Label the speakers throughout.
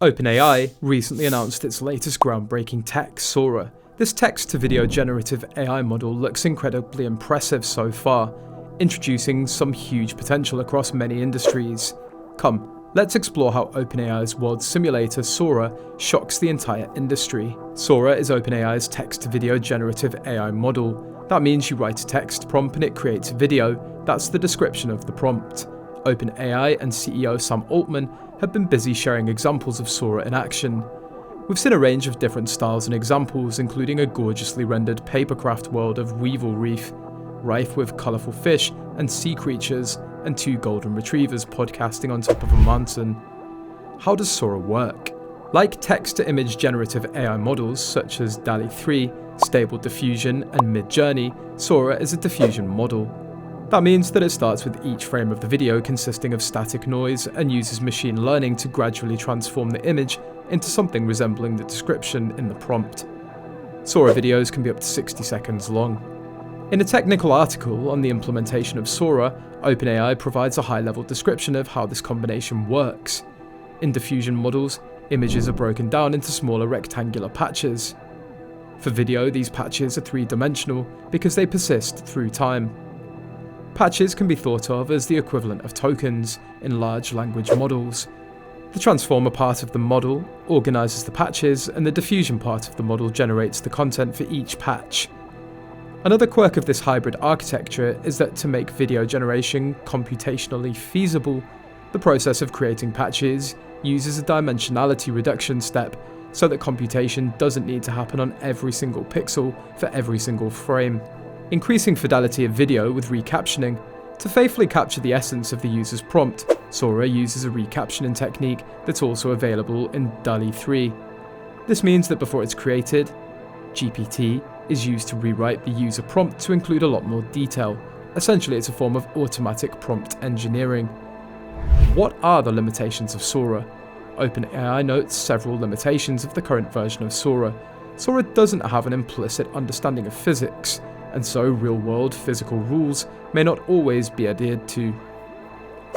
Speaker 1: OpenAI recently announced its latest groundbreaking tech, Sora. This text-to-video generative AI model looks incredibly impressive so far, introducing some huge potential across many industries. Come, let's explore how OpenAI's world simulator Sora shocks the entire industry. Sora is OpenAI's text-to-video generative AI model. That means you write a text prompt and it creates a video. That's the description of the prompt. OpenAI and CEO Sam Altman have been busy sharing examples of Sora in action. We've seen a range of different styles and examples, including a gorgeously rendered papercraft world of Weevil Reef, rife with colourful fish and sea creatures, and 2 golden retrievers podcasting on top of a mountain. How does Sora work? Like text-to-image generative AI models such as DALL-E 3, Stable Diffusion, and Midjourney, Sora is a diffusion model. That means that it starts with each frame of the video consisting of static noise and uses machine learning to gradually transform the image into something resembling the description in the prompt. Sora videos can be up to 60 seconds long. In a technical article on the implementation of Sora, OpenAI provides a high-level description of how this combination works. In diffusion models, images are broken down into smaller rectangular patches. For video, these patches are 3-dimensional because they persist through time. Patches can be thought of as the equivalent of tokens in large language models. The transformer part of the model organizes the patches, and the diffusion part of the model generates the content for each patch. Another quirk of this hybrid architecture is that to make video generation computationally feasible, the process of creating patches uses a dimensionality reduction step so that computation doesn't need to happen on every single pixel for every single frame. Increasing fidelity of video with recaptioning. To faithfully capture the essence of the user's prompt, Sora uses a recaptioning technique that's also available in DALL-E 3. This means that before it's created, GPT is used to rewrite the user prompt to include a lot more detail. Essentially, it's a form of automatic prompt engineering. What are the limitations of Sora? OpenAI notes several limitations of the current version of Sora. Sora doesn't have an implicit understanding of physics, and so real-world physical rules may not always be adhered to.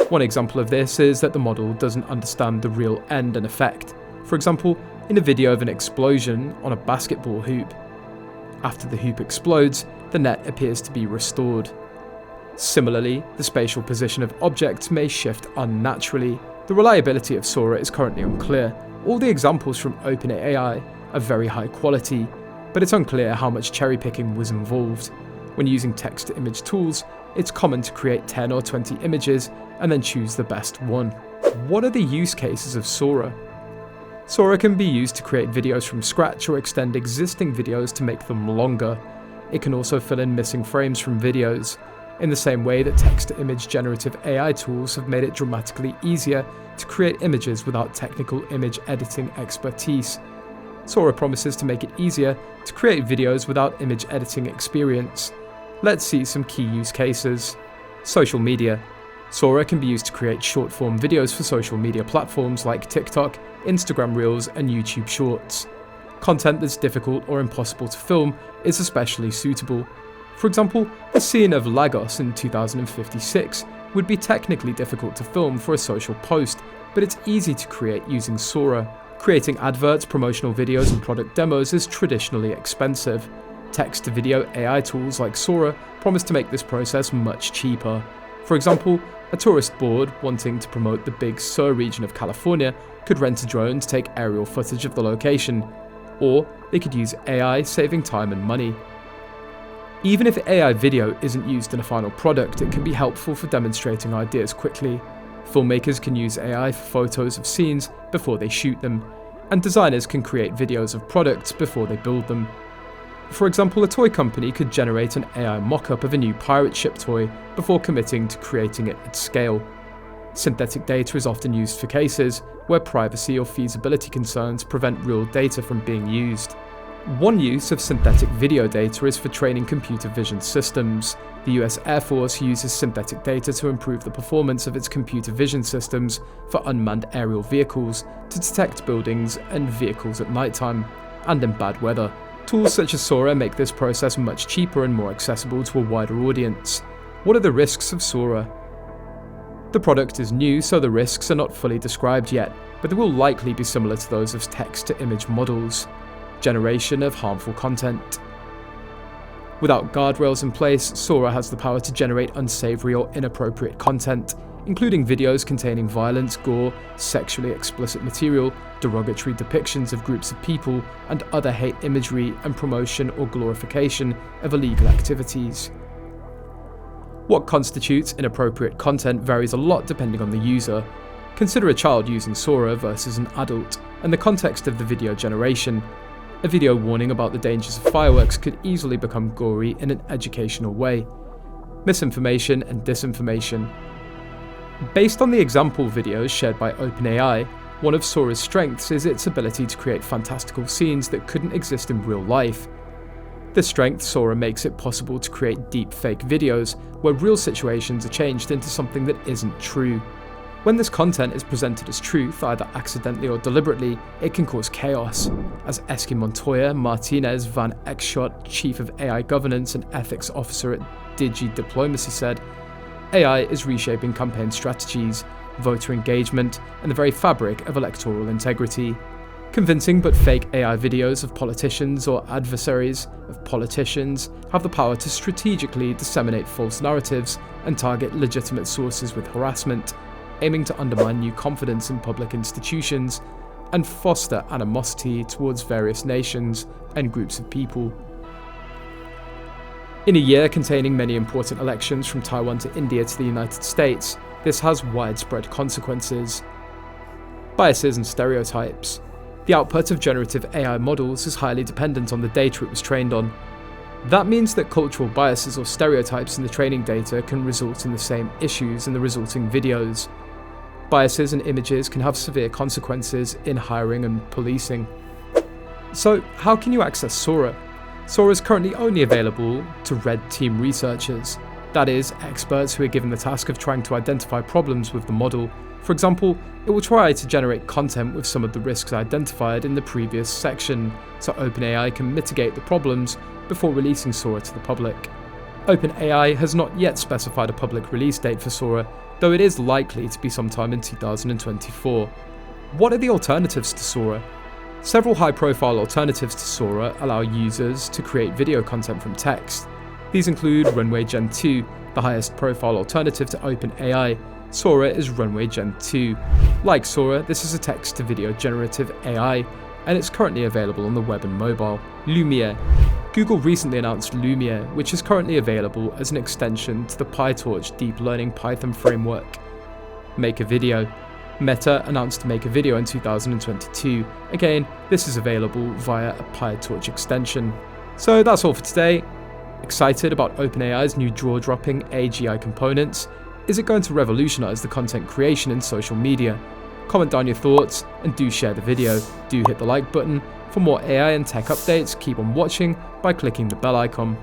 Speaker 1: One example of this is that the model doesn't understand the real end and effect. For example, in a video of an explosion on a basketball hoop. After the hoop explodes, the net appears to be restored. Similarly, the spatial position of objects may shift unnaturally. The reliability of Sora is currently unclear. All the examples from OpenAI are very high quality, but it's unclear how much cherry-picking was involved. When using text-to-image tools, it's common to create 10 or 20 images and then choose the best one. What are the use cases of Sora? Sora can be used to create videos from scratch or extend existing videos to make them longer. It can also fill in missing frames from videos, in the same way that text-to-image generative AI tools have made it dramatically easier to create images without technical image editing expertise. Sora promises to make it easier to create videos without image editing experience. Let's see some key use cases. Social media. Sora can be used to create short-form videos for social media platforms like TikTok, Instagram Reels, and YouTube Shorts. Content that's difficult or impossible to film is especially suitable. For example, the scene of Lagos in 2056 would be technically difficult to film for a social post, but it's easy to create using Sora. Creating adverts, promotional videos, and product demos is traditionally expensive. Text-to-video AI tools like Sora promise to make this process much cheaper. For example, a tourist board wanting to promote the Big Sur region of California could rent a drone to take aerial footage of the location, or they could use AI, saving time and money. Even if AI video isn't used in a final product, it can be helpful for demonstrating ideas quickly. Filmmakers can use AI for photos of scenes before they shoot them, and designers can create videos of products before they build them. For example, a toy company could generate an AI mock-up of a new pirate ship toy before committing to creating it at scale. Synthetic data is often used for cases where privacy or feasibility concerns prevent real data from being used. One use of synthetic video data is for training computer vision systems. The US Air Force uses synthetic data to improve the performance of its computer vision systems for unmanned aerial vehicles to detect buildings and vehicles at nighttime and in bad weather. Tools such as Sora make this process much cheaper and more accessible to a wider audience. What are the risks of Sora? The product is new, so the risks are not fully described yet, but they will likely be similar to those of text-to-image models. Generation of harmful content. Without guardrails in place, Sora has the power to generate unsavory or inappropriate content, including videos containing violence, gore, sexually explicit material, derogatory depictions of groups of people, and other hate imagery and promotion or glorification of illegal activities. What constitutes inappropriate content varies a lot depending on the user. Consider a child using Sora versus an adult, and the context of the video generation. A video warning about the dangers of fireworks could easily become gory in an educational way. Misinformation and disinformation. Based on the example videos shared by OpenAI, one of Sora's strengths is its ability to create fantastical scenes that couldn't exist in real life. This strength Sora makes it possible to create deep fake videos where real situations are changed into something that isn't true. When this content is presented as truth, either accidentally or deliberately, it can cause chaos. As Eski Montoya Martinez Van Exschot, Chief of AI Governance and Ethics Officer at Digi Diplomacy said, AI is reshaping campaign strategies, voter engagement, and the very fabric of electoral integrity. Convincing but fake AI videos of politicians or adversaries of politicians have the power to strategically disseminate false narratives and target legitimate sources with harassment, aiming to undermine new confidence in public institutions and foster animosity towards various nations and groups of people. In a year containing many important elections from Taiwan to India to the United States, this has widespread consequences. Biases and stereotypes. The output of generative AI models is highly dependent on the data it was trained on. That means that cultural biases or stereotypes in the training data can result in the same issues in the resulting videos. Biases and images can have severe consequences in hiring and policing. So, how can you access Sora? Sora is currently only available to red team researchers, that is, experts who are given the task of trying to identify problems with the model. For example, it will try to generate content with some of the risks identified in the previous section, so OpenAI can mitigate the problems before releasing Sora to the public. OpenAI has not yet specified a public release date for Sora, though it is likely to be sometime in 2024. What are the alternatives to Sora? Several high-profile alternatives to Sora allow users to create video content from text. These include Runway Gen 2, the highest profile alternative to OpenAI. Sora is Runway Gen 2. Like Sora, this is a text-to-video generative AI, and it's currently available on the web and mobile. Lumiere. Google recently announced Lumiere, which is currently available as an extension to the PyTorch deep learning Python framework. Make a Video. Meta announced Make a Video in 2022. Again, this is available via a PyTorch extension. So that's all for today. Excited about OpenAI's new jaw-dropping AGI components? Is it going to revolutionize the content creation in social media? Comment down your thoughts and do share the video. Do hit the like button. For more AI and tech updates, keep on watching by clicking the bell icon.